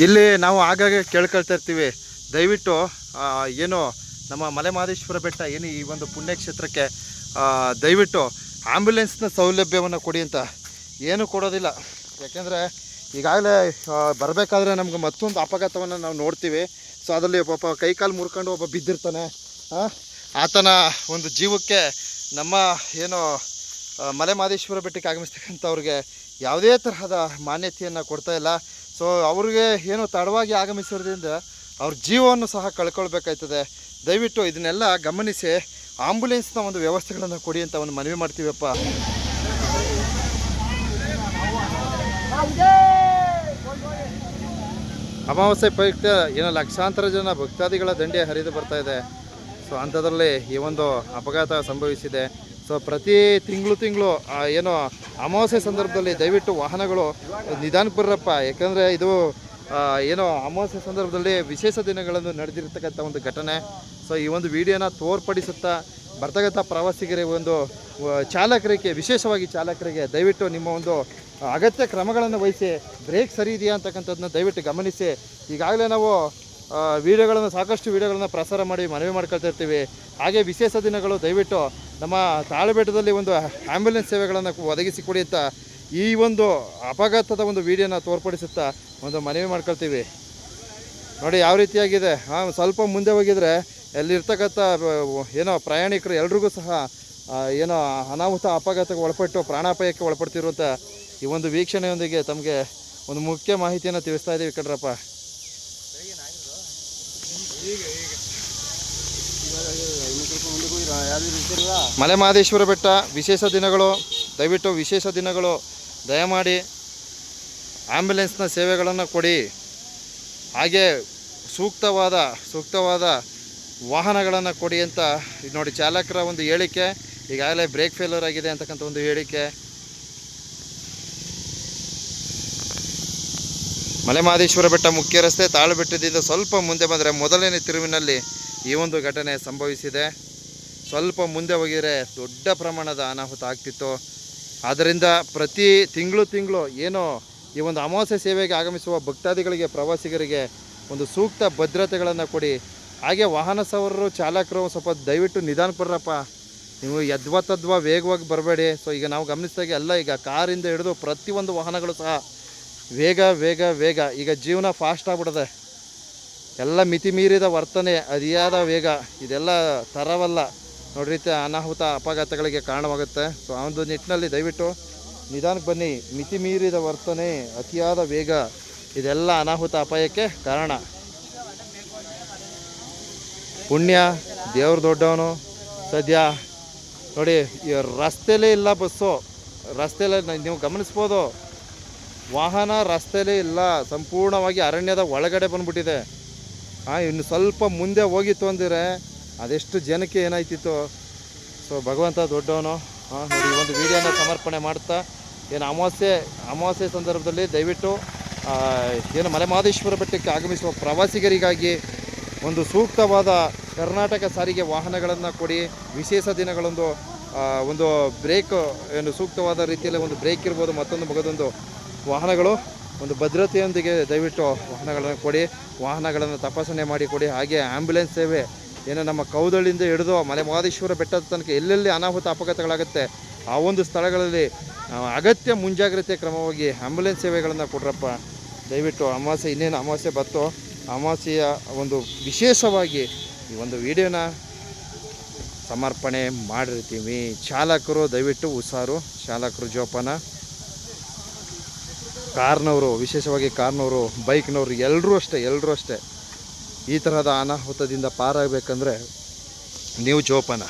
ಇಲ್ಲಿ ನಾವು ಆಗಾಗ ಕೇಳ್ಕೊಳ್ತಾ ಇರ್ತೀವಿ, ದಯವಿಟ್ಟು ಏನು ನಮ್ಮ ಮಲೆ ಮಹದೇಶ್ವರ ಬೆಟ್ಟ ಏನು ಈ ಒಂದು ಪುಣ್ಯಕ್ಷೇತ್ರಕ್ಕೆ ದಯವಿಟ್ಟು ಆ್ಯಂಬುಲೆನ್ಸ್ನ ಸೌಲಭ್ಯವನ್ನು ಕೊಡಿ ಅಂತ. ಏನೂ ಕೊಡೋದಿಲ್ಲ. ಯಾಕೆಂದರೆ ಈಗಾಗಲೇ ಬರಬೇಕಾದ್ರೆ ನಮ್ಗೆ ಮತ್ತೊಂದು ಅಪಘಾತವನ್ನು ನಾವು ನೋಡ್ತೀವಿ. ಸೊ ಅದರಲ್ಲಿ ಪಾಪ ಕೈಕಾಲು ಮುರ್ಕೊಂಡು ಒಬ್ಬ ಬಿದ್ದಿರ್ತಾನೆ. ಆತನ ಒಂದು ಜೀವಕ್ಕೆ ನಮ್ಮ ಏನು ಮಲೆ ಮಹದೇಶ್ವರ ಬೆಟ್ಟಕ್ಕೆ ಆಗಮಿಸ್ತಕ್ಕಂಥವ್ರಿಗೆ ಯಾವುದೇ ತರಹದ ಮಾನ್ಯತೆಯನ್ನು ಕೊಡ್ತಾಯಿಲ್ಲ. ಸೊ ಅವ್ರಿಗೆ ಏನು ತಡವಾಗಿ ಆಗಮಿಸೋದ್ರಿಂದ ಅವ್ರ ಜೀವವನ್ನು ಸಹ ಕಳ್ಕೊಳ್ಬೇಕಾಯ್ತದೆ. ದಯವಿಟ್ಟು ಇದನ್ನೆಲ್ಲ ಗಮನಿಸಿ ಆಂಬುಲೆನ್ಸ್ನ ಒಂದು ವ್ಯವಸ್ಥೆಗಳನ್ನು ಕೊಡಿ ಅಂತ ಒಂದು ಮನವಿ ಮಾಡ್ತೀವಪ್ಪ. ಅಮಾವಾಸ್ಯೆ ಪ್ರಯುಕ್ತ ಏನೋ ಲಕ್ಷಾಂತರ ಜನ ಭಕ್ತಾದಿಗಳ ದಂಡೆ ಹರಿದು ಬರ್ತಾ ಇದೆ. ಸೊ ಅಂಥದ್ರಲ್ಲಿ ಈ ಒಂದು ಅಪಘಾತ ಸಂಭವಿಸಿದೆ. ಸೊ ಪ್ರತಿ ತಿಂಗಳು ಏನೋ ಅಮಾವಾಸ್ಯೆ ಸಂದರ್ಭದಲ್ಲಿ ದಯವಿಟ್ಟು ವಾಹನಗಳು ನಿಧಾನಕ್ಕೆ ಬರ್ರಪ್ಪ. ಯಾಕಂದರೆ ಇದು ಏನೋ ಅಮಾವಾಸ್ಯೆ ಸಂದರ್ಭದಲ್ಲಿ ವಿಶೇಷ ದಿನಗಳನ್ನು ನಡೆದಿರ್ತಕ್ಕಂಥ ಒಂದು ಘಟನೆ. ಸೊ ಈ ಒಂದು ವಿಡಿಯೋನ ತೋರ್ಪಡಿಸುತ್ತಾ ಬರ್ತಕ್ಕಂಥ ಪ್ರವಾಸಿಗರಿಗೆ ಒಂದು ಚಾಲಕರಿಗೆ, ವಿಶೇಷವಾಗಿ ಚಾಲಕರಿಗೆ ದಯವಿಟ್ಟು ನಿಮ್ಮ ಒಂದು ಅಗತ್ಯ ಕ್ರಮಗಳನ್ನು ವಹಿಸಿ ಬ್ರೇಕ್ ಸರಿ ಇದೆಯಾ ಅಂತಕ್ಕಂಥದ್ದನ್ನ ದಯವಿಟ್ಟು ಗಮನಿಸಿ. ಈಗಾಗಲೇ ನಾವು ಸಾಕಷ್ಟು ವೀಡಿಯೋಗಳನ್ನು ಪ್ರಸಾರ ಮಾಡಿ ಮನವಿ ಮಾಡ್ಕೊಳ್ತಾ ಇರ್ತೀವಿ. ಹಾಗೆ ವಿಶೇಷ ದಿನಗಳು ದಯವಿಟ್ಟು ನಮ್ಮ ತಾಳಬೆಟ್ಟದಲ್ಲಿ ಒಂದು ಆ್ಯಂಬುಲೆನ್ಸ್ ಸೇವೆಗಳನ್ನು ಒದಗಿಸಿಕೊಡಿ ಅಂತ ಈ ಒಂದು ಅಪಘಾತದ ಒಂದು ವಿಡಿಯೋನ ತೋರ್ಪಡಿಸುತ್ತಾ ಒಂದು ಮನವಿ ಮಾಡ್ಕೊಳ್ತೀವಿ. ನೋಡಿ ಯಾವ ರೀತಿಯಾಗಿದೆ. ಸ್ವಲ್ಪ ಮುಂದೆ ಹೋಗಿದರೆ ಅಲ್ಲಿರ್ತಕ್ಕಂಥ ಏನೋ ಪ್ರಯಾಣಿಕರು ಎಲ್ರಿಗೂ ಸಹ ಏನೋ ಅನಾಹುತ ಅಪಘಾತಕ್ಕೆ ಒಳಪಟ್ಟು ಪ್ರಾಣಾಪಾಯಕ್ಕೆ ಒಳಪಡ್ತಿರುವಂಥ ಈ ಒಂದು ವೀಕ್ಷಣೆಯೊಂದಿಗೆ ತಮಗೆ ಒಂದು ಮುಖ್ಯ ಮಾಹಿತಿಯನ್ನು ತಿಳಿಸ್ತಾ ಇದ್ದೀವಿ ಕಣ್ರಪ್ಪ. ಮಲೆ ಮಹದೇಶ್ವರ ಬೆಟ್ಟ ವಿಶೇಷ ದಿನಗಳು, ದಯವಿಟ್ಟು ವಿಶೇಷ ದಿನಗಳು ದಯಮಾಡಿ ಆ್ಯಂಬುಲೆನ್ಸ್ನ ಸೇವೆಗಳನ್ನು ಕೊಡಿ. ಹಾಗೆ ಸೂಕ್ತವಾದ ವಾಹನಗಳನ್ನು ಕೊಡಿ ಅಂತ ನೋಡಿ ಚಾಲಕರ ಒಂದು ಹೇಳಿಕೆ. ಈಗಾಗಲೇ ಬ್ರೇಕ್ ಫೇಲ್ಯೂರ್ ಆಗಿದೆ ಅಂತಕ್ಕಂಥ ಒಂದು ಹೇಳಿಕೆ. ಮಲೆ ಮಹದೇಶ್ವರ ಬೆಟ್ಟ ಮುಖ್ಯ ರಸ್ತೆ ತಾಳಬೆಟ್ಟದಿಂದ ಸ್ವಲ್ಪ ಮುಂದೆ ಬಂದರೆ ಮೊದಲನೇ ತಿರುವಿನಲ್ಲಿ ಈ ಒಂದು ಘಟನೆ ಸಂಭವಿಸಿದೆ. ಸ್ವಲ್ಪ ಮುಂದೆ ಹೋಗಿದರೆ ದೊಡ್ಡ ಪ್ರಮಾಣದ ಅನಾಹುತ ಆಗ್ತಿತ್ತು. ಆದ್ದರಿಂದ ಪ್ರತಿ ತಿಂಗಳು ಏನೋ ಈ ಒಂದು ಅಮಾವಾಸ್ಯೆ ಸೇವೆಗೆ ಆಗಮಿಸುವ ಭಕ್ತಾದಿಗಳಿಗೆ, ಪ್ರವಾಸಿಗರಿಗೆ ಒಂದು ಸೂಕ್ತ ಭದ್ರತೆಗಳನ್ನು ಕೊಡಿ. ಹಾಗೆ ವಾಹನ ಸವಾರರು, ಚಾಲಕರು ಸ್ವಲ್ಪ ದಯವಿಟ್ಟು ನಿಧಾನಕ್ಕೆ ಬರ್ರಪ್ಪ. ನೀವು ಯದ್ವಾ ವೇಗವಾಗಿ ಬರಬೇಡಿ. ಸೊ ಈಗ ನಾವು ಗಮನಿಸಿದಾಗೆ ಎಲ್ಲ ಈಗ ಕಾರಿಂದ ಹಿಡಿದು ಪ್ರತಿಯೊಂದು ವಾಹನಗಳು ಸಹ ವೇಗ. ಈಗ ಜೀವನ ಫಾಸ್ಟ್ ಆಗ್ಬಿಡದೆ. ಎಲ್ಲ ಮಿತಿ ಮೀರಿದ ವರ್ತನೆ, ಅತಿಯಾದ ವೇಗ ಇದೆಲ್ಲ ತರವಲ್ಲ. ನೋಡಿ ರೀತಿ ಅನಾಹುತ ಅಪಘಾತಗಳಿಗೆ ಕಾರಣವಾಗುತ್ತೆ. ಸೊ ಆ ಒಂದು ನಿಟ್ಟಿನಲ್ಲಿ ದಯವಿಟ್ಟು ನಿಧಾನಕ್ಕೆ ಬನ್ನಿ. ಮಿತಿ ಮೀರಿದ ವರ್ತನೆ, ಅತಿಯಾದ ವೇಗ ಇದೆಲ್ಲ ಅನಾಹುತ ಅಪಾಯಕ್ಕೆ ಕಾರಣ. ಪುಣ್ಯ ದೇವ್ರ ದೊಡ್ಡವನು. ಸದ್ಯ ನೋಡಿ ರಸ್ತೆಯಲ್ಲೇ ಇಲ್ಲ ಬಸ್ಸು, ರಸ್ತೆಯಲ್ಲೇ ನೀವು ಗಮನಿಸ್ಬೋದು. ವಾಹನ ರಸ್ತೆಯಲ್ಲೇ ಇಲ್ಲ, ಸಂಪೂರ್ಣವಾಗಿ ಅರಣ್ಯದ ಒಳಗಡೆ ಬಂದ್ಬಿಟ್ಟಿದೆ. ಇನ್ನು ಸ್ವಲ್ಪ ಮುಂದೆ ಹೋಗಿತ್ತು ಅಂದರೆ ಅದೆಷ್ಟು ಜನಕ್ಕೆ ಏನಾಯ್ತಿತ್ತು. ಸೊ ಭಗವಂತ ದೊಡ್ಡವನು. ನೋಡಿ ಒಂದು ವಿಡಿಯೋನ ಸಮರ್ಪಣೆ ಮಾಡ್ತಾ ಏನು ಅಮಾವಾಸ್ಯೆ ಸಂದರ್ಭದಲ್ಲಿ ದಯವಿಟ್ಟು ಏನು ಮಲೆ ಮಹದೇಶ್ವರ ಬೆಟ್ಟಕ್ಕೆ ಆಗಮಿಸುವ ಪ್ರವಾಸಿಗರಿಗಾಗಿ ಒಂದು ಸೂಕ್ತವಾದ ಕರ್ನಾಟಕ ಸಾರಿಗೆ ವಾಹನಗಳನ್ನು ಕೊಡಿ. ವಿಶೇಷ ದಿನಗಳೊಂದು ಒಂದು ಬ್ರೇಕ್ ಏನು ಸೂಕ್ತವಾದ ರೀತಿಯಲ್ಲಿ ಒಂದು ಬ್ರೇಕ್ ಇರ್ಬೋದು, ಮತ್ತೊಂದು ಮಗದೊಂದು ವಾಹನಗಳು ಒಂದು ಭದ್ರತೆಯೊಂದಿಗೆ ದಯವಿಟ್ಟು ವಾಹನಗಳನ್ನು ಕೊಡಿ. ವಾಹನಗಳನ್ನು ತಪಾಸಣೆ ಮಾಡಿ ಕೊಡಿ. ಹಾಗೆ ಆ್ಯಂಬುಲೆನ್ಸ್ ಸೇವೆ ಏನು ನಮ್ಮ ಕೌದಳ್ಳಿಯಿಂದ ಹಿಡಿದು ಮಲೆ ಮಹದೇಶ್ವರ ಬೆಟ್ಟದ ತನಕ ಎಲ್ಲೆಲ್ಲಿ ಅನಾಹುತ ಅಪಘಾತಗಳಾಗುತ್ತೆ ಆ ಒಂದು ಸ್ಥಳಗಳಲ್ಲಿ ಅಗತ್ಯ ಮುಂಜಾಗ್ರತೆ ಕ್ರಮವಾಗಿ ಆ್ಯಂಬುಲೆನ್ಸ್ ಸೇವೆಗಳನ್ನು ಕೊಡ್ರಪ್ಪ ದಯವಿಟ್ಟು. ಇನ್ನೇನು ಅಮಾವಾಸ್ಯೆ ಬತ್ತು, ಅಮಾವಾಸ್ಯೆಯ ಒಂದು ವಿಶೇಷವಾಗಿ ಈ ಒಂದು ವಿಡಿಯೋನ ಸಮರ್ಪಣೆ ಮಾಡಿರ್ತೀವಿ. ಚಾಲಕರು ದಯವಿಟ್ಟು ಹುಷಾರು, ಚಾಲಕರು ಜೋಪಾನ. ಕಾರ್ನವರು, ವಿಶೇಷವಾಗಿ ಕಾರ್ನವರು, ಬೈಕ್ನವರು ಎಲ್ಲರೂ ಅಷ್ಟೇ ಈ ತರಹದ ಅನಾಹುತದಿಂದ ಪಾರಾಗಬೇಕಂದ್ರೆ ನೀವು ಜೋಪಾನ.